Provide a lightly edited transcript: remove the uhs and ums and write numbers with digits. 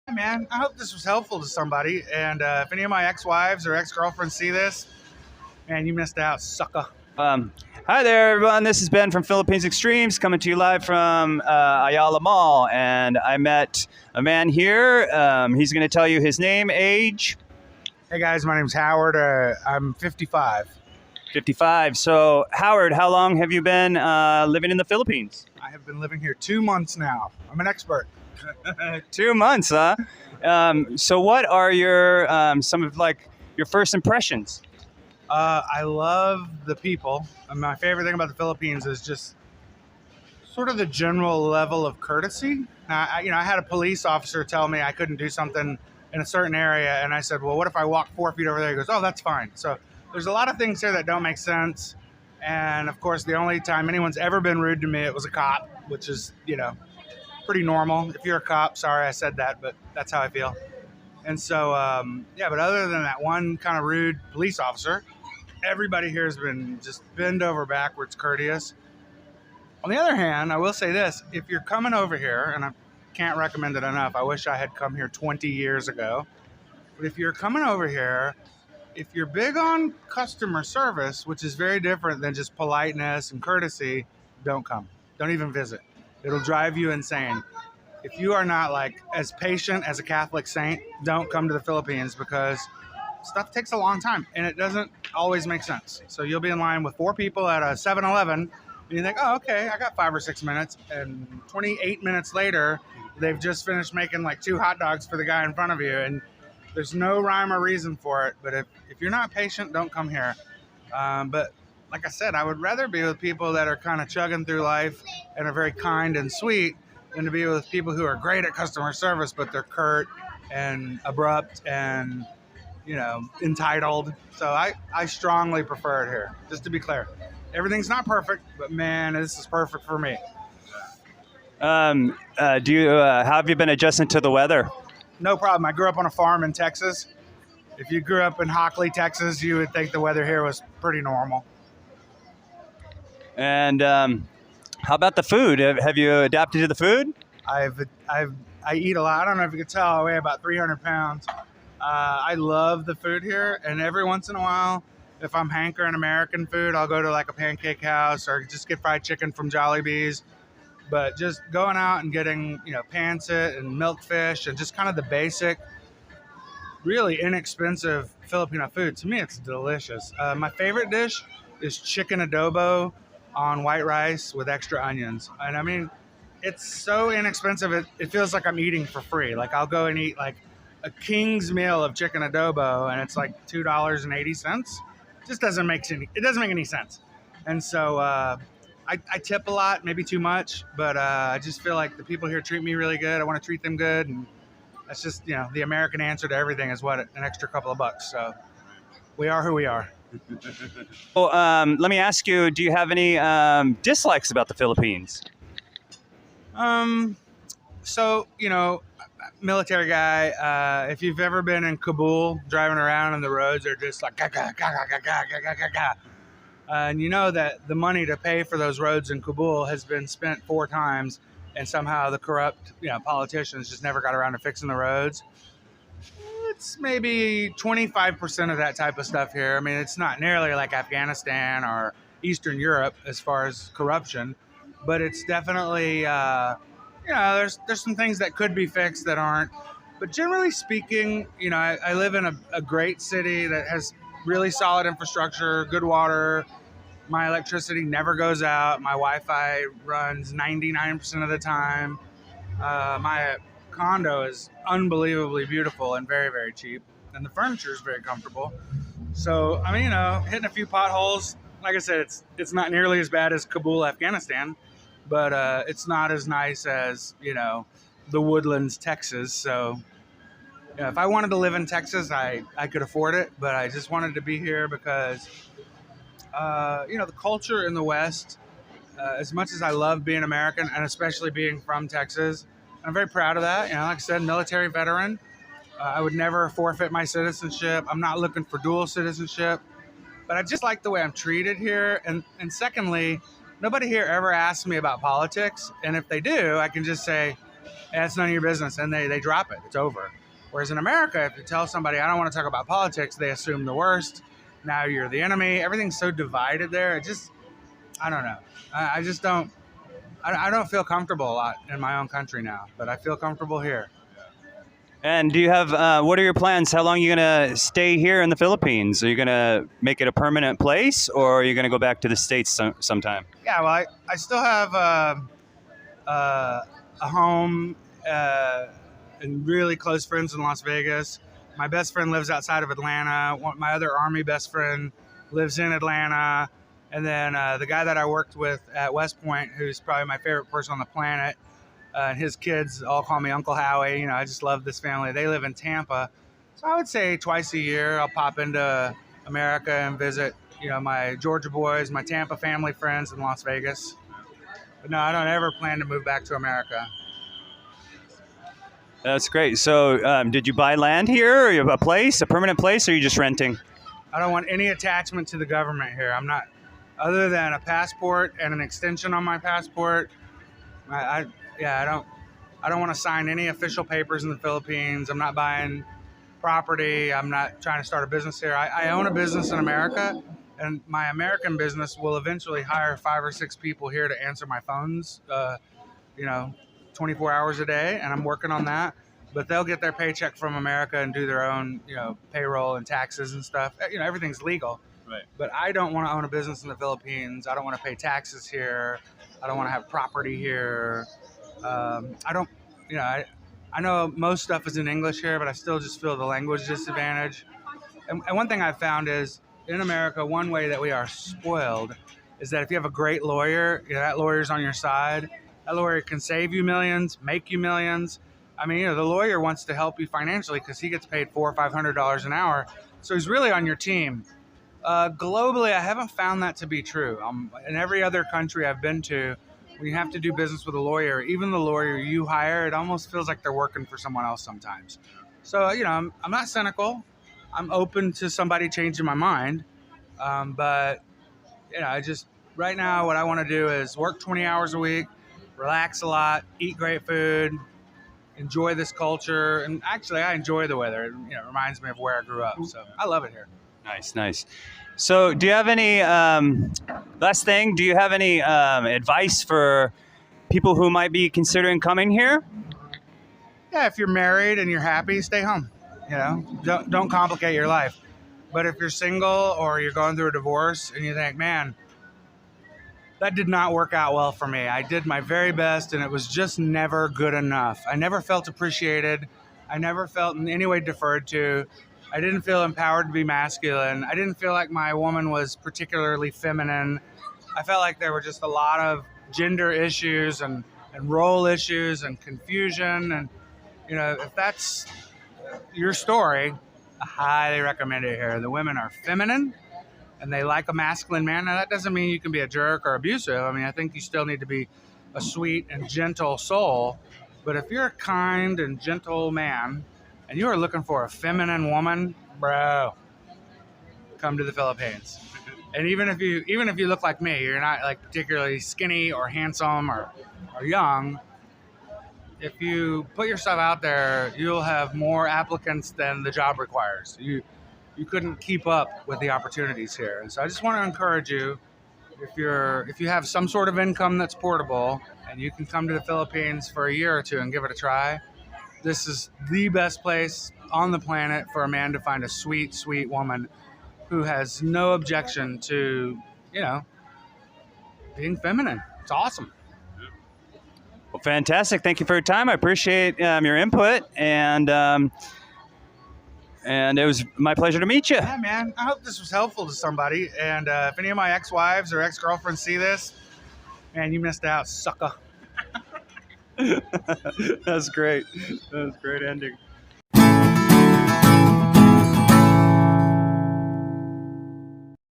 Hey man, I hope this was helpful to somebody. And if any of my ex-wives or ex-girlfriends see this, man, you missed out, sucker. Um, Hi there, everyone. This is Ben from Philippines Extremes, coming to you live from Ayala Mall. And I met a man here. He's going to tell you his name, age. Hey guys, my name's Howard. I'm 55. 55. So, Howard, how long have you been living in the Philippines? I have been living here 2 months now. I'm an expert. 2 months, huh? So, what are your some of like your first impressions? I love the people. And my favorite thing about the Philippines is just sort of the general level of courtesy. I had a police officer tell me I couldn't do something in a certain area, and I said, "Well, what if I walk 4 feet over there?" He goes, "Oh, that's fine." So there's a lot of things here that don't make sense. And of course, the only time anyone's ever been rude to me, it was a cop, which is pretty normal. If you're a cop, sorry I said that, but that's how I feel. And so, yeah, but other than that one kind of rude police officer, everybody here has been just bend over backwards courteous. On the other hand, I will say this. If you're coming over here, and I can't recommend it enough, I wish I had come here 20 years ago. But if you're coming over here, if you're big on customer service, which is very different than just politeness and courtesy, don't come. Don't even visit. It'll drive you insane. If you are not like as patient as a Catholic saint, don't come to the Philippines because stuff takes a long time and it doesn't always make sense. So you'll be in line with 4 people at a 7-Eleven and you think, oh, okay, I got 5 or 6 minutes. And 28 minutes later, they've just finished making like 2 hot dogs for the guy in front of you. And there's no rhyme or reason for it. But if you're not patient, don't come here. But like I said, I would rather be with people that are kind of chugging through life and are very kind and sweet than to be with people who are great at customer service, but they're curt and abrupt and, entitled. So I strongly prefer it here, just to be clear. Everything's not perfect, but man, this is perfect for me. How have you been adjusting to the weather? No problem. I grew up on a farm in Texas. If you grew up in Hockley, Texas, you would think the weather here was pretty normal. And how about the food? Have you adapted to the food? I eat a lot. I don't know if you can tell, I weigh about 300 pounds. I love the food here, and every once in a while, if I'm hankering American food, I'll go to like a pancake house or just get fried chicken from Jollibee's. But just going out and getting, pancit and milkfish and just kind of the basic, really inexpensive Filipino food, to me, it's delicious. My favorite dish is chicken adobo on white rice with extra onions. And I mean, it's so inexpensive, it feels like I'm eating for free. Like I'll go and eat like a king's meal of chicken adobo and it's like $2.80. Just doesn't make any sense. And so I tip a lot, maybe too much, but I just feel like the people here treat me really good. I want to treat them good, and that's just the American answer to everything is what, an extra couple of bucks. So we are who we are. Well, let me ask you: do you have any dislikes about the Philippines? So military guy. If you've ever been in Kabul, driving around and the roads are just like ga ga ga ga ga ga ga ga ga. And you know that the money to pay for those roads in Kabul has been spent 4 times, and somehow the corrupt, politicians just never got around to fixing the roads. It's maybe 25% of that type of stuff here. I mean, it's not nearly like Afghanistan or Eastern Europe as far as corruption, but it's definitely, there's some things that could be fixed that aren't. But generally speaking, I live in a great city that has really solid infrastructure, good water. My electricity never goes out. My Wi-Fi runs 99% of the time. My condo is unbelievably beautiful and very, very cheap. And the furniture is very comfortable. So, I mean, hitting a few potholes. Like I said, it's not nearly as bad as Kabul, Afghanistan. But it's not as nice as, the Woodlands, Texas. So, if I wanted to live in Texas, I could afford it. But I just wanted to be here because the culture in the West, as much as I love being American and especially being from Texas, I'm very proud of that. Like I said, military veteran. I would never forfeit my citizenship. I'm not looking for dual citizenship, but I just like the way I'm treated here. And secondly, nobody here ever asks me about politics. And if they do, I can just say, and it's none of your business, and they drop it. It's over. Whereas in America, if you tell somebody, I don't want to talk about politics, they assume the worst. Now you're the enemy. Everything's so divided there. It just, I don't know. I just don't, I don't feel comfortable a lot in my own country now, but I feel comfortable here. And do you have, what are your plans? How long are you going to stay here in the Philippines? Are you going to make it a permanent place, or are you going to go back to the States sometime? Yeah, well, I still have a home and really close friends in Las Vegas. My best friend lives outside of Atlanta. My other Army best friend lives in Atlanta. And then the guy that I worked with at West Point, who's probably my favorite person on the planet, and his kids all call me Uncle Howie. You know, I just love this family. They live in Tampa. So I would say twice a year I'll pop into America and visit, you know, my Georgia boys, my Tampa family friends in Las Vegas. But no, I don't ever plan to move back to America. That's great. So did you buy land here, or you have a place, a permanent place, or are you just renting? I don't want any attachment to the government here. I'm not, other than a passport and an extension on my passport. I don't want to sign any official papers in the Philippines. I'm not buying property. I'm not trying to start a business here. I own a business in America, and my American business will eventually hire 5 or 6 people here to answer my phones, 24 hours a day, and I'm working on that. But they'll get their paycheck from America and do their own, payroll and taxes and stuff. Everything's legal. Right. But I don't want to own a business in the Philippines. I don't want to pay taxes here. I don't want to have property here. I don't, I know most stuff is in English here, but I still just feel the language disadvantage. And one thing I've found is in America, one way that we are spoiled is that if you have a great lawyer, that lawyer's on your side. That lawyer can save you millions, make you millions. I mean, the lawyer wants to help you financially because he gets paid $400 or $500 an hour. So he's really on your team. Globally, I haven't found that to be true. In every other country I've been to, when you have to do business with a lawyer, even the lawyer you hire, it almost feels like they're working for someone else sometimes. So, I'm not cynical. I'm open to somebody changing my mind. But right now what I want to do is work 20 hours a week, relax a lot, eat great food, enjoy this culture. And actually, I enjoy the weather. It reminds me of where I grew up. So I love it here. Nice. So do you have any, last thing, do you have any advice for people who might be considering coming here? Yeah, if you're married and you're happy, stay home. Don't complicate your life. But if you're single or you're going through a divorce and you think, man, that did not work out well for me. I did my very best and it was just never good enough. I never felt appreciated. I never felt in any way deferred to. I didn't feel empowered to be masculine. I didn't feel like my woman was particularly feminine. I felt like there were just a lot of gender issues and role issues and confusion. And, if that's your story, I highly recommend it here. The women are feminine and they like a masculine man. Now, that doesn't mean you can be a jerk or abusive. I mean, I think you still need to be a sweet and gentle soul. But if you're a kind and gentle man and you are looking for a feminine woman, bro, come to the Philippines. And even if you look like me, you're not like particularly skinny or handsome or young. If you put yourself out there, you'll have more applicants than the job requires. You couldn't keep up with the opportunities here. And so I just want to encourage you, if you have some sort of income that's portable and you can come to the Philippines for a year or two and give it a try, this is the best place on the planet for a man to find a sweet, sweet woman who has no objection to, being feminine. It's awesome. Well, fantastic. Thank you for your time. I appreciate your input, and it was my pleasure to meet you. Yeah, man. I hope this was helpful to somebody. And if any of my ex-wives or ex-girlfriends see this, man, you missed out, sucker. That's great. That was a great ending.